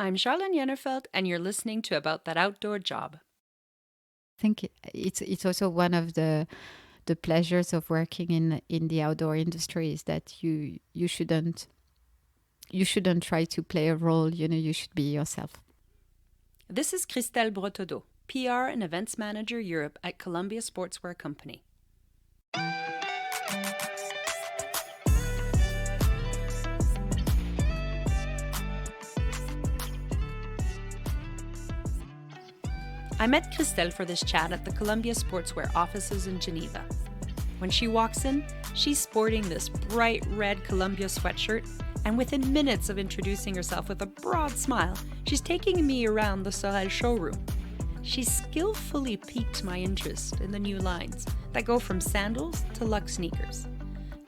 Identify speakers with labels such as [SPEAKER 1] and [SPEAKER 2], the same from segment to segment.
[SPEAKER 1] I'm Charlaine Jannerfeldt, and you're listening to About That Outdoor Job.
[SPEAKER 2] I think it's also one of the pleasures of working in the outdoor industry is that you shouldn't try to play a role. You should be yourself.
[SPEAKER 1] This is Christelle Bretaudeau, PR and Events Manager Europe at Colombia Sportswear Company. I met Christelle for this chat at the Colombia Sportswear offices in Geneva. When she walks in, she's sporting this bright red Colombia sweatshirt, and within minutes of introducing herself with a broad smile, she's taking me around the Sorel showroom. She skillfully piqued my interest in the new lines that go from sandals to luxe sneakers.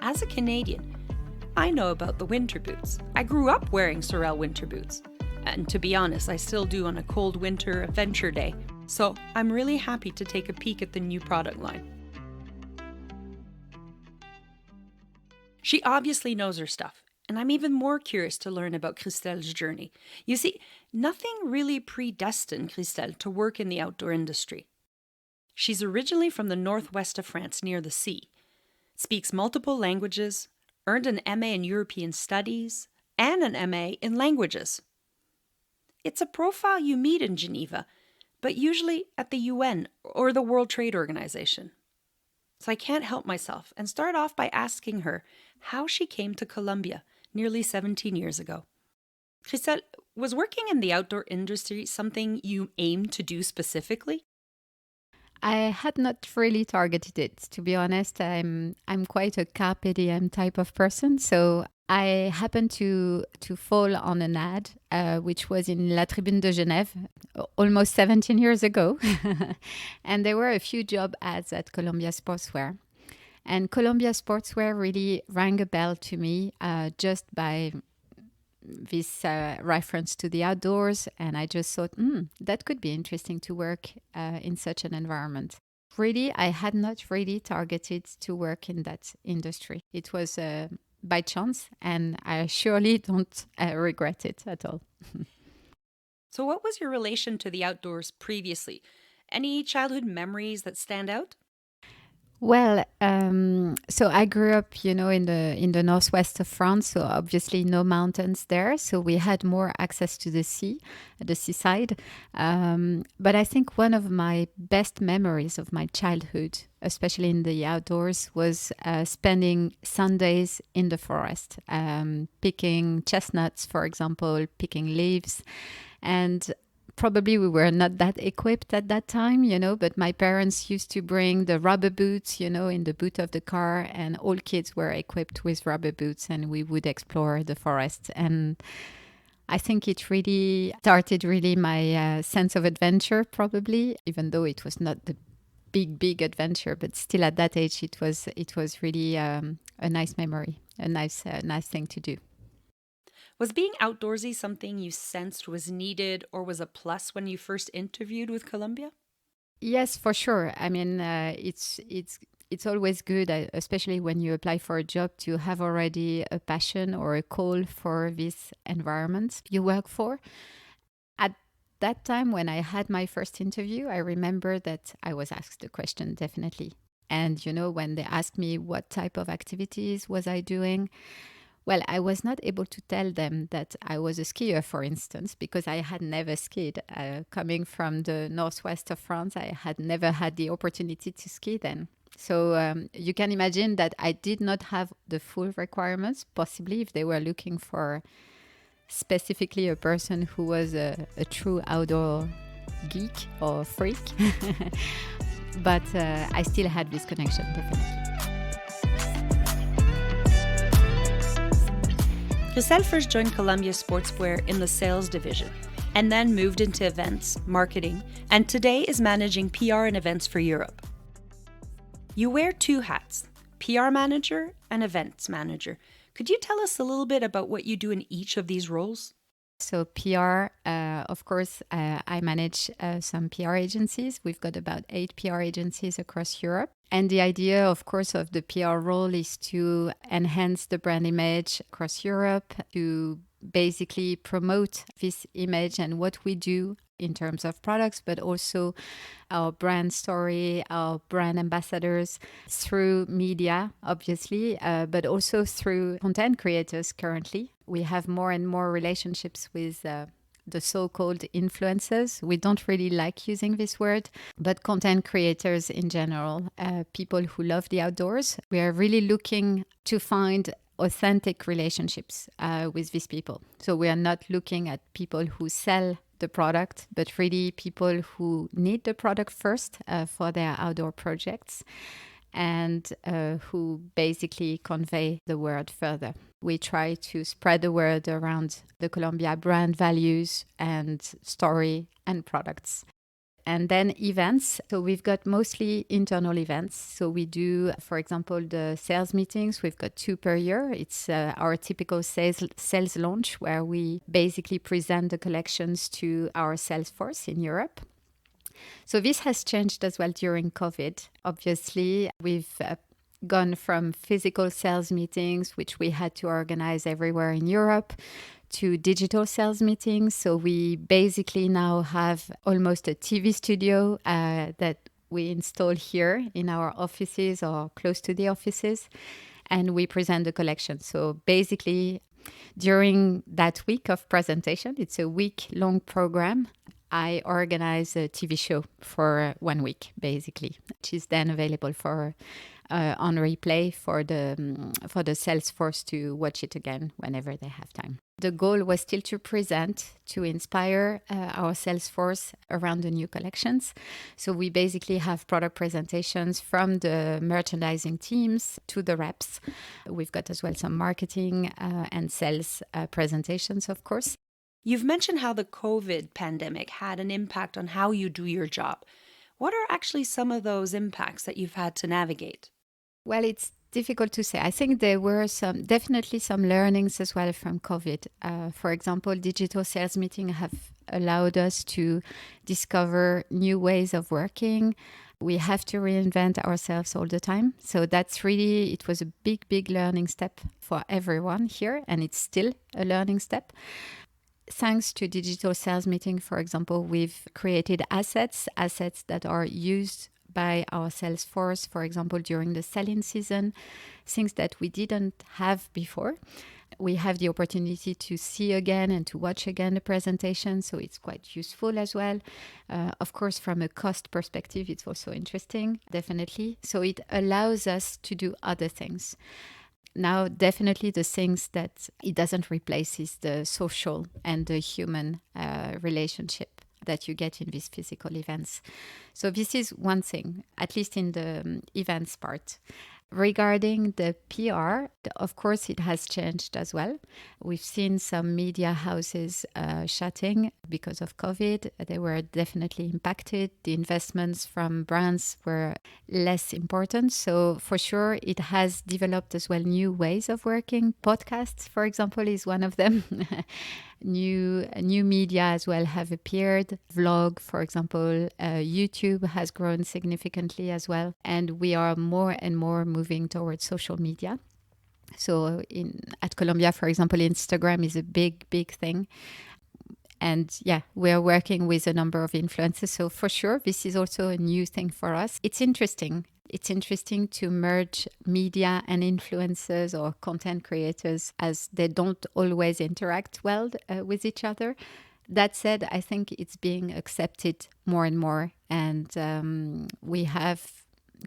[SPEAKER 1] As a Canadian, I know about the winter boots. I grew up wearing Sorel winter boots. And to be honest, I still do on a cold winter adventure day. So I'm really happy to take a peek at the new product line. She obviously knows her stuff, and I'm even more curious to learn about Christelle's journey. You see, nothing really predestined Christelle to work in the outdoor industry. She's originally from the northwest of France near the sea, speaks multiple languages, earned an MA in European Studies, and an MA in Languages. It's a profile you meet in Geneva, but usually at the UN or the World Trade Organization. So I can't help myself and start off by asking her how she came to Colombia nearly 17 years ago. Christelle, was working in the outdoor industry something you aimed to do specifically?
[SPEAKER 2] I had not really targeted it, to be honest. I'm quite a carpe diem type of person, so I happened to fall on an ad, which was in La Tribune de Genève, almost 17 years ago, and there were a few job ads at Colombia Sportswear. And Colombia Sportswear really rang a bell to me just by this reference to the outdoors. And I just thought, that could be interesting to work in such an environment. Really, I had not really targeted to work in that industry. It was by chance, and I surely don't regret it at all.
[SPEAKER 1] So, what was your relation to the outdoors previously? Any childhood memories that stand out?
[SPEAKER 2] Well, so I grew up, in the northwest of France. So obviously no mountains there. So we had more access to the sea, the seaside. But I think one of my best memories of my childhood, especially in the outdoors, was spending Sundays in the forest, picking chestnuts, for example, picking leaves, and probably we were not that equipped at that time, but my parents used to bring the rubber boots, in the boot of the car, and all kids were equipped with rubber boots, and we would explore the forest. And I think it really started really my sense of adventure, probably, even though it was not the big adventure, but still at that age, it was really a nice memory, a nice thing to do.
[SPEAKER 1] Was being outdoorsy something you sensed was needed or was a plus when you first interviewed with Columbia?
[SPEAKER 2] Yes, for sure. I mean, it's always good, especially when you apply for a job, to have already a passion or a call for this environment you work for. At that time, when I had my first interview, I remember that I was asked the question definitely. And when they asked me what type of activities was I doing, well, I was not able to tell them that I was a skier, for instance, because I had never skied. Coming from the northwest of France, I had never had the opportunity to ski then. So you can imagine that I did not have the full requirements, possibly if they were looking for specifically a person who was a true outdoor geek or freak. But I still had this connection, definitely.
[SPEAKER 1] Christelle first joined Colombia Sportswear in the sales division and then moved into events, marketing, and today is managing PR and events for Europe. You wear two hats, PR manager and events manager. Could you tell us a little bit about what you do in each of these roles?
[SPEAKER 2] So PR, of course, I manage some PR agencies. We've got about 8 PR agencies across Europe. And the idea, of course, of the PR role is to enhance the brand image across Europe, to basically promote this image and what we do in terms of products, but also our brand story, our brand ambassadors through media, obviously, but also through content creators currently. We have more and more relationships with the so-called influencers. We don't really like using this word, but content creators in general, people who love the outdoors. We are really looking to find authentic relationships with these people. So we are not looking at people who sell the product, but really people who need the product first for their outdoor projects and who basically convey the word further. We try to spread the word around the Colombia brand values and story and products. And then events. So we've got mostly internal events. So we do, for example, the sales meetings. We've got 2 per year. It's our typical sales launch where we basically present the collections to our sales force in Europe. So this has changed as well during COVID. Obviously, we've gone from physical sales meetings, which we had to organize everywhere in Europe, to digital sales meetings. So we basically now have almost a TV studio that we install here in our offices or close to the offices, and we present the collection. So basically, during that week of presentation, it's a week-long program, I organize a TV show for 1 week, basically, which is then available for on replay for the sales force to watch it again whenever they have time. The goal was still to present, to inspire our sales force around the new collections. So we basically have product presentations from the merchandising teams to the reps. We've got as well some marketing and sales presentations, of course.
[SPEAKER 1] You've mentioned how the COVID pandemic had an impact on how you do your job. What are actually some of those impacts that you've had to navigate?
[SPEAKER 2] Well, it's difficult to say. I think there were definitely some learnings as well from COVID. For example, digital sales meetings have allowed us to discover new ways of working. We have to reinvent ourselves all the time. So it was a big, big learning step for everyone here. And it's still a learning step. Thanks to digital sales meeting, for example, we've created assets that are used by our sales force, for example, during the selling season, things that we didn't have before. We have the opportunity to see again and to watch again the presentation, so it's quite useful as well. Of course, from a cost perspective, it's also interesting, definitely. So it allows us to do other things. Now, definitely the things that it doesn't replace is the social and the human relationship that you get in these physical events. So this is one thing, at least in the events part. Regarding the PR, of course, it has changed as well. We've seen some media houses shutting because of COVID. They were definitely impacted. The investments from brands were less important. So for sure, it has developed as well new ways of working. Podcasts, for example, is one of them. New media as well have appeared. Vlog, for example, YouTube has grown significantly as well. And we are more and more moving towards social media. So at Colombia, for example, Instagram is a big, big thing. And yeah, we're working with a number of influencers. So for sure, this is also a new thing for us. It's interesting. It's interesting to merge media and influencers or content creators as they don't always interact well with each other. That said, I think it's being accepted more and more. And we have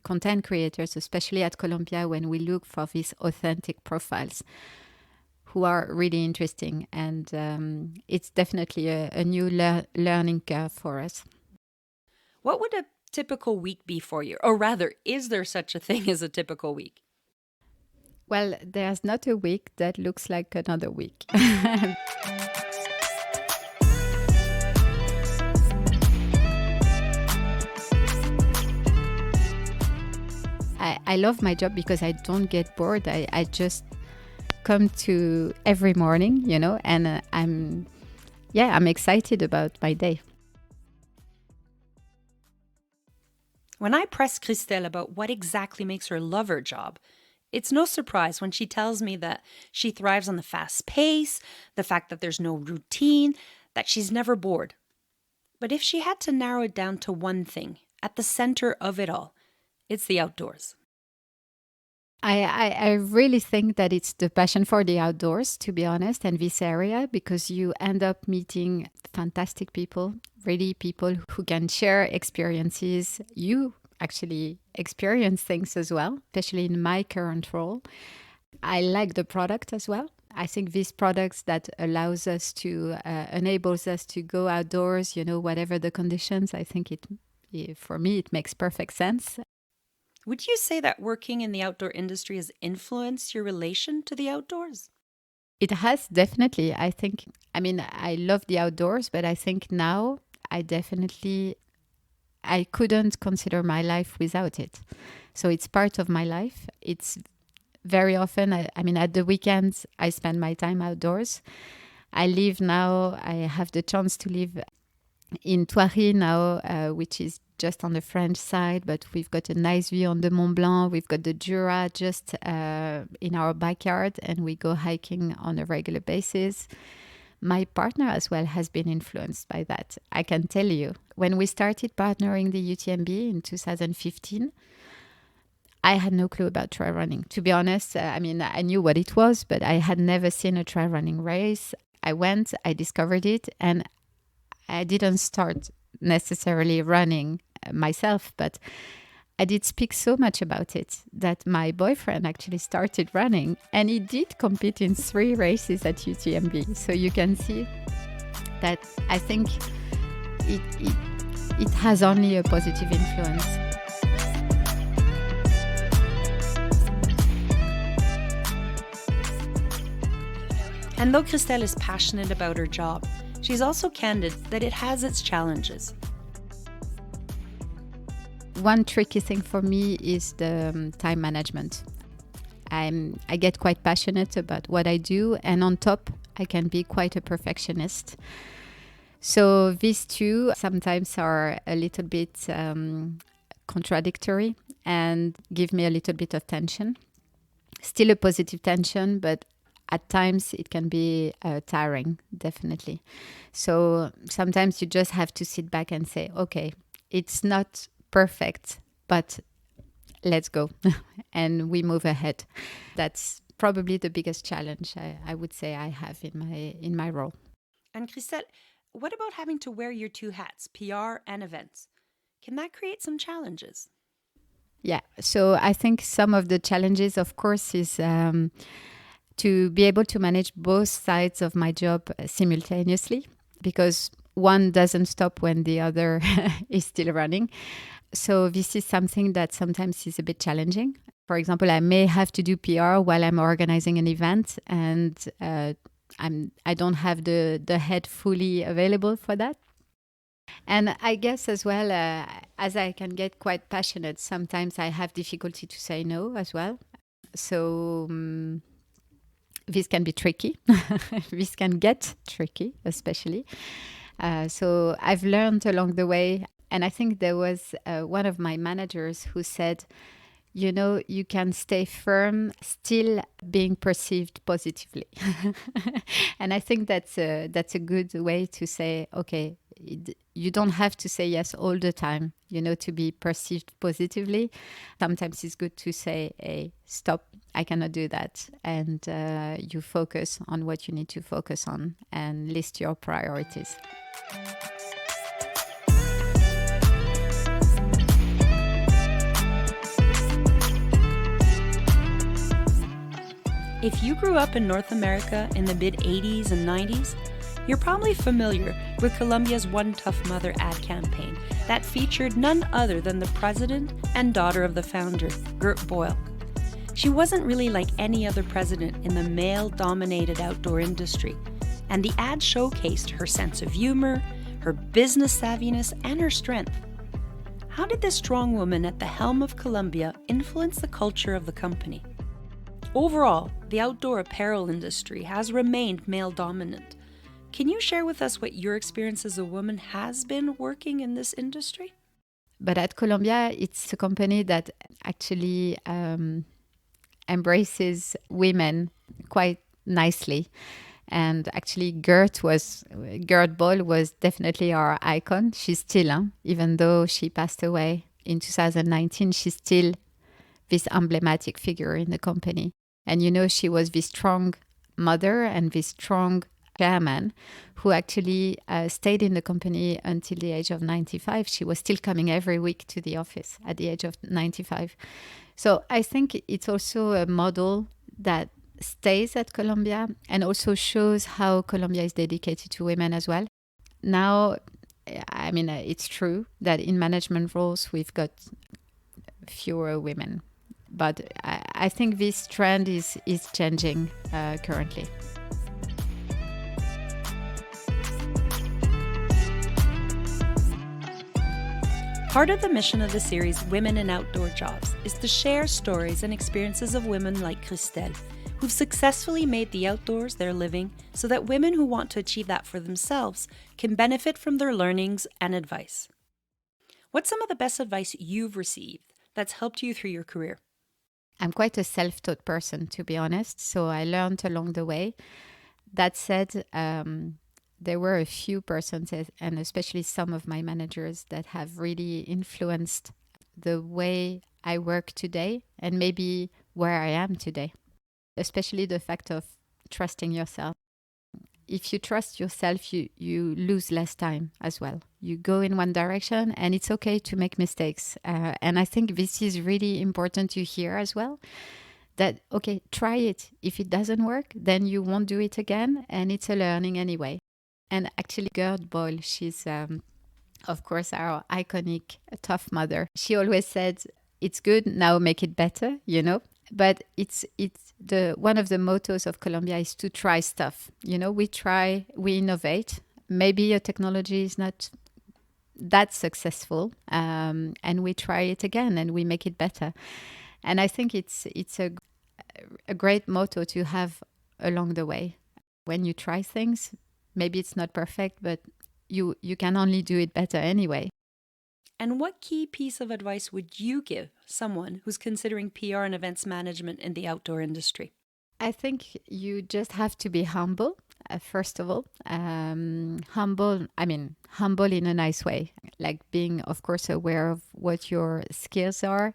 [SPEAKER 2] content creators, especially at Colombia, when we look for these authentic profiles who are really interesting. And it's definitely a new learning curve for us.
[SPEAKER 1] What would a typical week be for you? Or rather, is there such a thing as a typical week?
[SPEAKER 2] Well, there's not a week that looks like another week. I love my job because I don't get bored. I just come to every morning, and I'm excited about my day.
[SPEAKER 1] When I pressed Christelle about what exactly makes her love her job, It's no surprise when she tells me that she thrives on the fast pace, the fact that there's no routine, that she's never bored. But if she had to narrow it down to one thing, at the center of it all, it's the outdoors.
[SPEAKER 2] I really think that it's the passion for the outdoors, to be honest, and this area, because you end up meeting fantastic people, really people who can share experiences. You actually experience things as well, especially in my current role. I like the product as well. I think these products that allows us to, enables us to go outdoors, whatever the conditions, I think for me, it makes perfect sense.
[SPEAKER 1] Would you say that working in the outdoor industry has influenced your relation to the outdoors?
[SPEAKER 2] It has definitely. I love the outdoors, but I think now I couldn't consider my life without it. So it's part of my life. It's very often, at the weekends, I spend my time outdoors. I have the chance to live in Thoiry now, which is just on the French side, but we've got a nice view on the Mont Blanc. We've got the Jura just in our backyard, and we go hiking on a regular basis. My partner as well has been influenced by that. I can tell you, when we started partnering the UTMB in 2015, I had no clue about trail running. To be honest, I knew what it was, but I had never seen a trail running race. I went, I discovered it, and I didn't start necessarily running myself, but I did speak so much about it that my boyfriend actually started running, and he did compete in 3 races at UTMB. So you can see that I think it has only a positive influence.
[SPEAKER 1] And though Christelle is passionate about her job, she's also candid that it has its challenges.
[SPEAKER 2] One tricky thing for me is the time management. I get quite passionate about what I do, and on top, I can be quite a perfectionist. So these two sometimes are a little bit contradictory and give me a little bit of tension. Still a positive tension, but at times it can be tiring, definitely. So sometimes you just have to sit back and say, okay, it's not perfect, but let's go. And we move ahead. That's probably the biggest challenge I would say I have in my role.
[SPEAKER 1] And Christelle, what about having to wear your 2 hats, PR and events? Can that create some challenges?
[SPEAKER 2] Yeah, so I think some of the challenges, of course, is to be able to manage both sides of my job simultaneously, because one doesn't stop when the other is still running. So this is something that sometimes is a bit challenging. For example, I may have to do PR while I'm organizing an event, and I don't have the head fully available for that. And I guess as well, as I can get quite passionate, sometimes I have difficulty to say no as well. So this can be tricky. This can get tricky, especially. So I've learned along the way. And I think there was one of my managers who said, you can stay firm, still being perceived positively. And I think that's a good way to say, okay, you don't have to say yes all the time, to be perceived positively. Sometimes it's good to say, hey, stop, I cannot do that. And you focus on what you need to focus on and list your priorities.
[SPEAKER 1] If you grew up in North America in the mid-80s and 90s, you're probably familiar with Colombia's One Tough Mother ad campaign that featured none other than the president and daughter of the founder, Gert Boyle. She wasn't really like any other president in the male-dominated outdoor industry, and the ad showcased her sense of humor, her business savviness, and her strength. How did this strong woman at the helm of Colombia influence the culture of the company? Overall, the outdoor apparel industry has remained male-dominant. Can you share with us what your experience as a woman has been working in this industry?
[SPEAKER 2] But at Colombia, it's a company that actually embraces women quite nicely. And actually, Gert Ball was definitely our icon. She's still, even though she passed away in 2019, she's still this emblematic figure in the company. And she was this strong mother and this strong chairman who actually stayed in the company until the age of 95. She was still coming every week to the office at the age of 95. So I think it's also a model that stays at Colombia and also shows how Colombia is dedicated to women as well. Now, it's true that in management roles, we've got fewer women. But I think this trend is changing currently.
[SPEAKER 1] Part of the mission of the series Women in Outdoor Jobs is to share stories and experiences of women like Christelle, who've successfully made the outdoors their living so that women who want to achieve that for themselves can benefit from their learnings and advice. What's some of the best advice you've received that's helped you through your career?
[SPEAKER 2] I'm quite a self-taught person, to be honest, so I learned along the way. That said, there were a few persons, and especially some of my managers, that have really influenced the way I work today and maybe where I am today, especially the fact of trusting yourself. If you trust yourself, you lose less time as well. You go in one direction and it's okay to make mistakes. And I think this is really important to hear as well. That, okay, try it. If it doesn't work, then you won't do it again. And it's a learning anyway. And actually, Gert Ball, she's, of course, our iconic tough mother. She always said, it's good, now make it better, But it's one of the mottos of Colombia is to try stuff. We try, we innovate. Maybe a technology is not that successful, and we try it again and we make it better. And I think it's a great motto to have along the way. When you try things, maybe it's not perfect, but you can only do it better anyway.
[SPEAKER 1] And what key piece of advice would you give someone who's considering PR and events management in the outdoor industry?
[SPEAKER 2] I think you just have to be humble, first of all. Humble in a nice way, like being, of course, aware of what your skills are,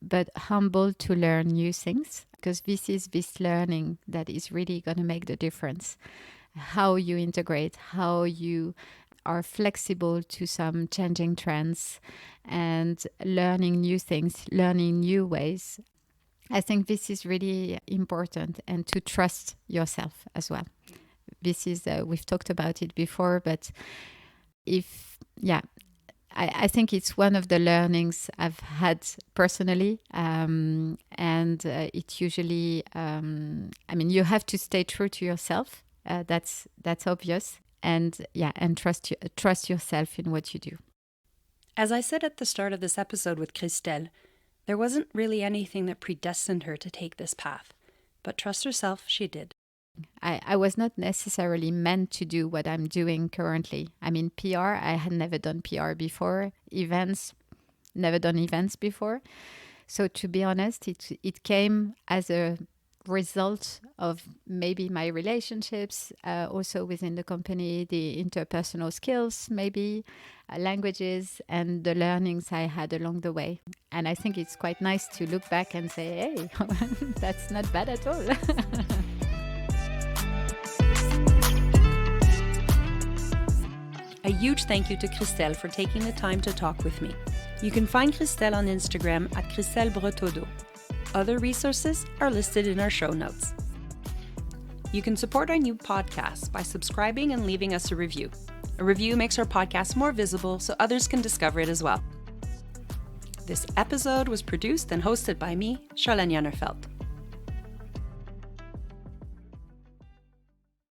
[SPEAKER 2] but humble to learn new things, because this learning that is really going to make the difference. How you integrate, how you are flexible to some changing trends and learning new things, learning new ways. I think this is really important, and to trust yourself as well. This is, we've talked about it before, but I think it's one of the learnings I've had personally. And it usually, you have to stay true to yourself. That's obvious. And trust yourself in what you do.
[SPEAKER 1] As I said at the start of this episode with Christelle, there wasn't really anything that predestined her to take this path, but trust herself, she did.
[SPEAKER 2] I was not necessarily meant to do what I'm doing currently. PR, I had never done PR before. Events, never done events before. So to be honest, it came as a result of maybe my relationships, also within the company, the interpersonal skills, maybe languages, and the learnings I had along the way. And I think it's quite nice to look back and say, hey, that's not bad at all.
[SPEAKER 1] A huge thank you to Christelle for taking the time to talk with me. You can find Christelle on Instagram at Christelle Bretaudeau. Other resources are listed in our show notes. You can support our new podcast by subscribing and leaving us a review. A review makes our podcast more visible so others can discover it as well. This episode was produced and hosted by me, Charlaine Jannerfeldt.